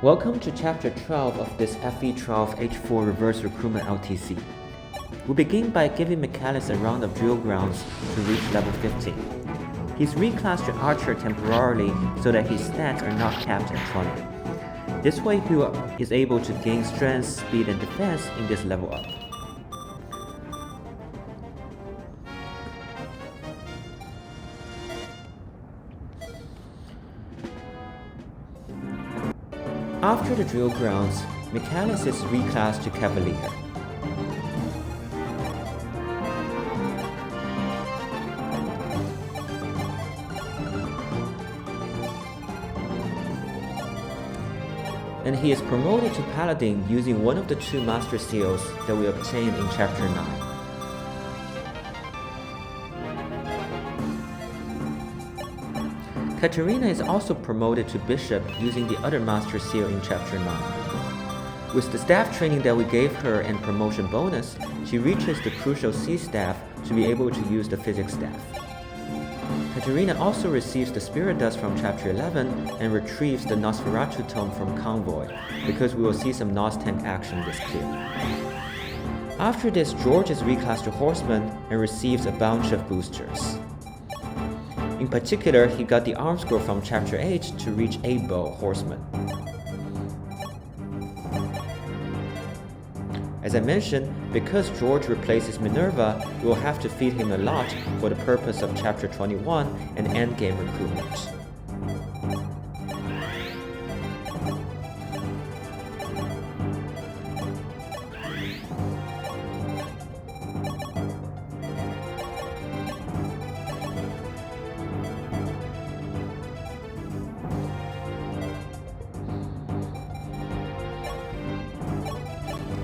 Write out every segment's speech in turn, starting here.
Welcome to Chapter 12 of this FE12 H4 Reverse Recruitment LTC. We begin by giving Michaelis a round of drill grounds to reach level 15. He's reclassed to Archer temporarily so that his stats are not capped at 20. This way he is able to gain strength, speed, and defense in this level up. After the drill grounds, Michaelis is reclassed to Cavalier. And he is promoted to Paladin using one of the two Master Seals that we obtained in Chapter 9. Katarina is also promoted to Bishop using the other Master Seal in Chapter 9. With the staff training that we gave her and promotion bonus, she reaches the crucial C staff to be able to use the physics staff. Katarina also receives the Spirit Dust from Chapter 11 and retrieves the Nosferatu Tome from Convoy, because we will see some Nos tank action this clear. After this, George is reclassed to Horseman and receives a bunch of boosters. In particular, he got the arm scroll from Chapter 8 to reach 8 bow Horseman. As I mentioned, because George replaces Minerva, we will have to feed him a lot for the purpose of Chapter 21 and endgame recruitment.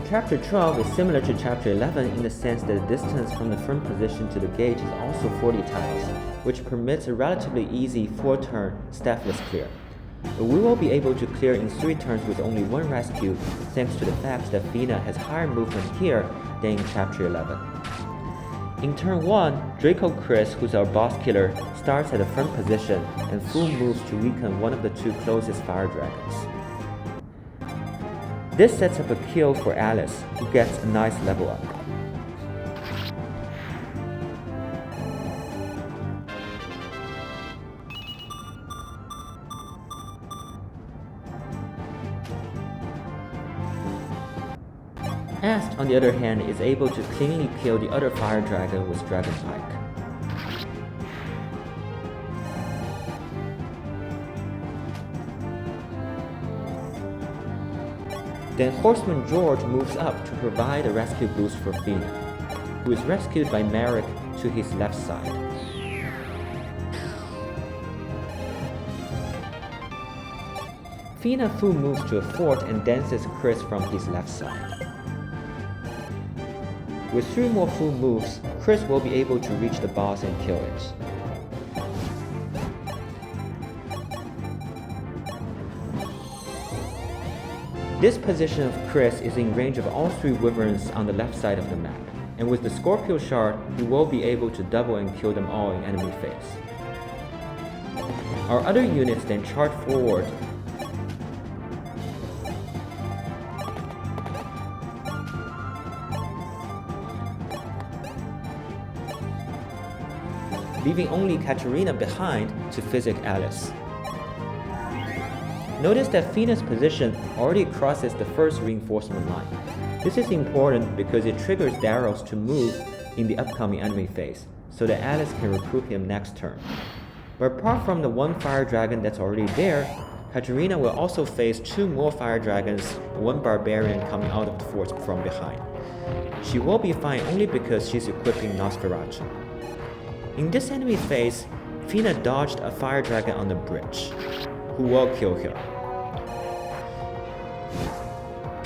Chapter 12 is similar to Chapter 11 in the sense that the distance from the front position to the gate is also 40 tiles, which permits a relatively easy 4-turn staffless clear. But we will be able to clear in 3 turns with only 1 rescue thanks to the fact that Feena has higher movement here than in Chapter 11. In turn 1, Draco Chris, who's our boss killer, starts at the front position and full moves to weaken one of the 2 closest fire dragons. This sets up a kill for Alice, who gets a nice level up. Est, on the other hand, is able to cleanly kill the other fire dragon with Dragon Pike. Then Horseman George moves up to provide a rescue boost for Feena, who is rescued by Merrick to his left side. Feena full moves to a fort and dances Chris from his left side. With 3 more full moves, Chris will be able to reach the boss and kill it. This position of Chris is in range of all 3 wyverns on the left side of the map, and with the Scorpio Shard, he will be able to double and kill them all in enemy phase. Our other units then charge forward leaving only Katarina behind to physic Alice. Notice that Feena's position already crosses the first reinforcement line. This is important because it triggers Daros to move in the upcoming enemy phase, so that Alice can recruit him next turn. But apart from the 1 fire dragon that's already there, Katarina will also face 2 more fire dragons, 1 barbarian coming out of the fort from behind. She will be fine only because she's equipping Nosferatu. In this enemy phase, Feena dodged a fire dragon on the bridge, who will kill her.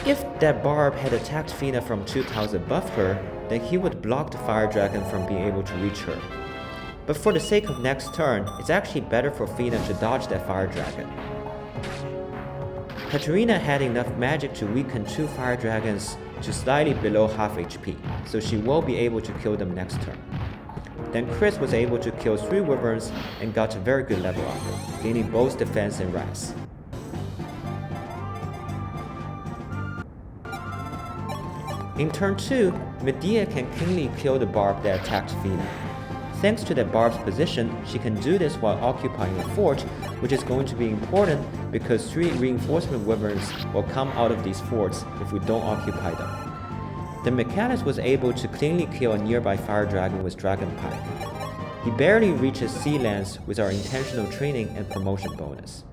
If that barb had attacked Feena from 2 tiles above her, then he would block the fire dragon from being able to reach her. But for the sake of next turn, it's actually better for Feena to dodge that fire dragon. Katarina had enough magic to weaken 2 fire dragons to slightly below half HP, so she will be able to kill them next turn. Then Chris was able to kill 3 wyverns and got a very good level up, gaining both defense and rise. In turn 2, Medea can cleanly kill the barb that attacked Feena. Thanks to that barb's position, she can do this while occupying a fort, which is going to be important because 3 reinforcement wyverns will come out of these forts if we don't occupy them. Then Michaelis was able to cleanly kill a nearby fire dragon with Dragon Pike. He barely reaches Sea Lance with our intentional training and promotion bonus.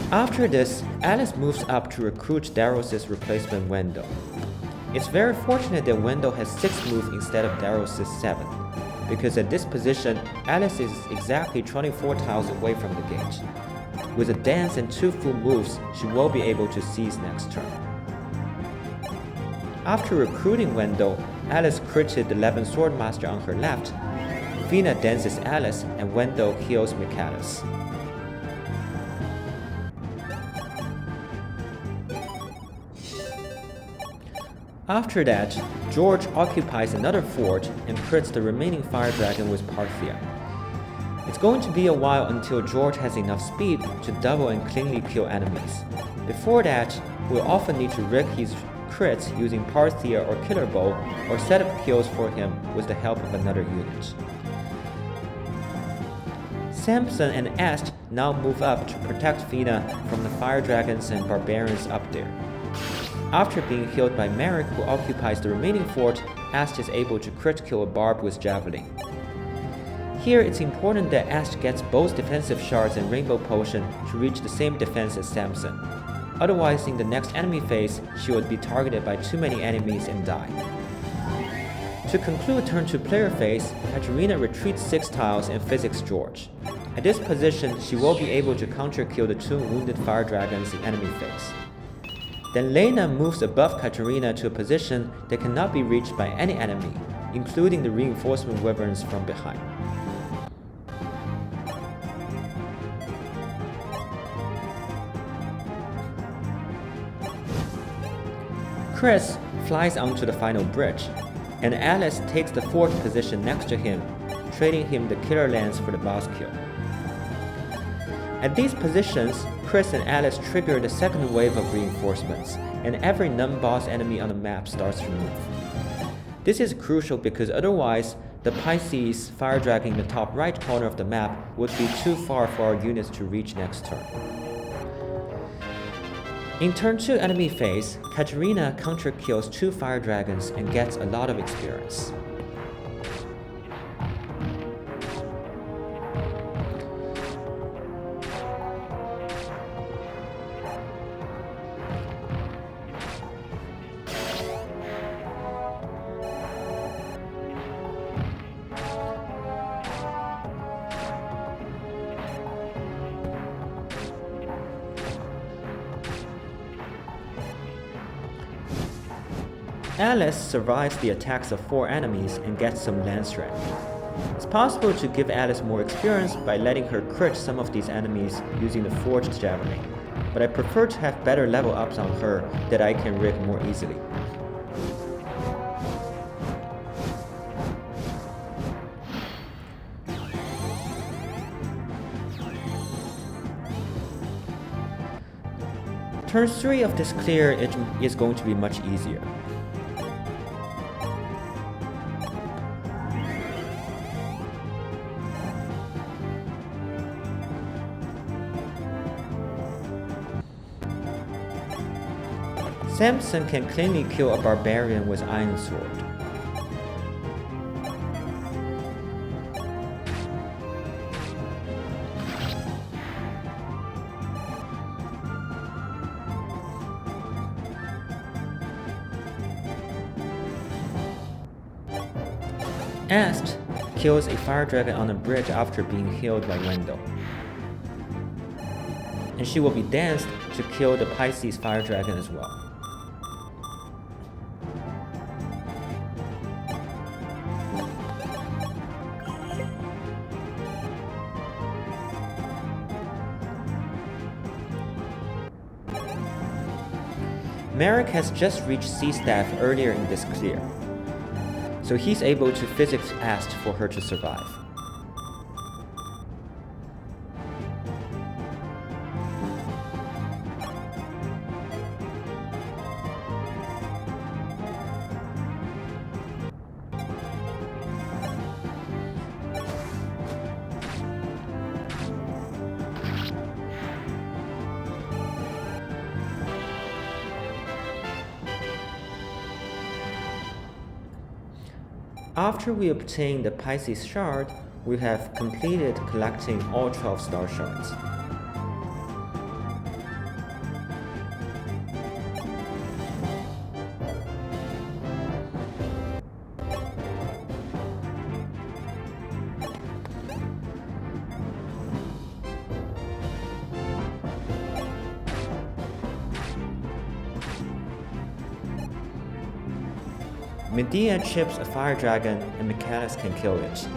After this, Alice moves up to recruit Daros' replacement Wendell. It's very fortunate that Wendell has 6 moves instead of Daros' 7, because at this position, Alice is exactly 24 tiles away from the gate. With a dance and 2 full moves, she will be able to seize next turn. After recruiting Wendell, Alice critted the 11 Swordmaster on her left. Feena dances Alice and Wendell heals Michaelis. After that, George occupies another fort and crits the remaining fire dragon with Parthia. It's going to be a while until George has enough speed to double and cleanly kill enemies. Before that, we'll often need to rig his crits using Parthia or Killer Bow, or set up kills for him with the help of another unit. Samson and Est now move up to protect Feena from the fire dragons and barbarians up there. After being healed by Merrick, who occupies the remaining fort, Est is able to crit kill a barb with Javelin. Here it's important that Est gets both defensive shards and rainbow potion to reach the same defense as Samson. Otherwise, in the next enemy phase, she would be targeted by too many enemies and die. To conclude turn 2 player phase, Katarina retreats 6 tiles and physics George. At this position, she will be able to counter kill the 2 wounded fire dragons in enemy phase. Then Lena moves above Katarina to a position that cannot be reached by any enemy, including the reinforcement wyverns from behind. Chris flies onto the final bridge, and Alice takes the 4th position next to him, trading him the killer lance for the boss kill. At these positions, Chris and Alice trigger the 2nd wave of reinforcements, and every non-boss enemy on the map starts to move. This is crucial because otherwise, the Pisces fire dragon in the top right corner of the map would be too far for our units to reach next turn. In turn 2 enemy phase, Katarina counter kills 2 fire dragons and gets a lot of experience. Alice survives the attacks of 4 enemies and gets some lance rank. It's possible to give Alice more experience by letting her crit some of these enemies using the forged javelin, but I prefer to have better level ups on her that I can rig more easily. Turn 3 of this clear is going to be much easier. Samson can cleanly kill a barbarian with Iron Sword. Est kills a fire dragon on a bridge after being healed by Wendell. And she will be danced to kill the Pisces fire dragon as well. Merrick has just reached Sea Staff earlier in this clear, so he's able to physics Est for her to survive. After we obtain the Pisces shard, we have completed collecting all 12 star shards. Medea chips a fire dragon and mechanics can kill it.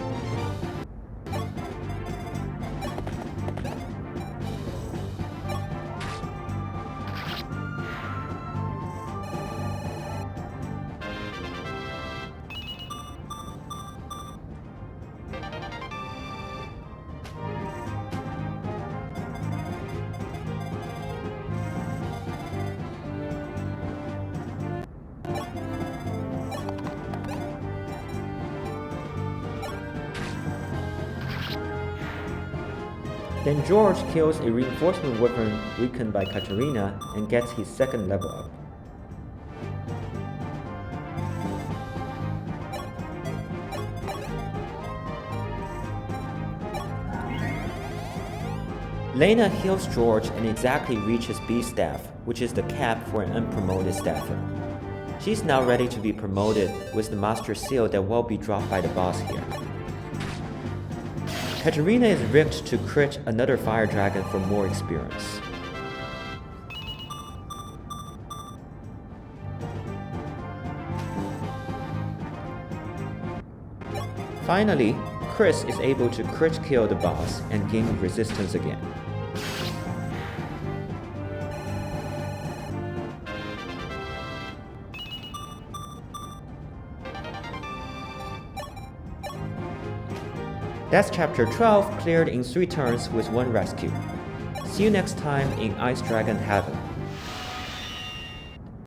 Then George kills a reinforcement weapon weakened by Katerina and gets his second level up. Lena heals George and exactly reaches B staff, which is the cap for an unpromoted staffer. She's now ready to be promoted with the master seal that will be dropped by the boss here. Katerina is rigged to crit another fire dragon for more experience. Finally, Chris is able to crit kill the boss and gain resistance again. That's chapter 12 cleared in 3 turns with 1 rescue. See you next time in Ice Dragon Heaven.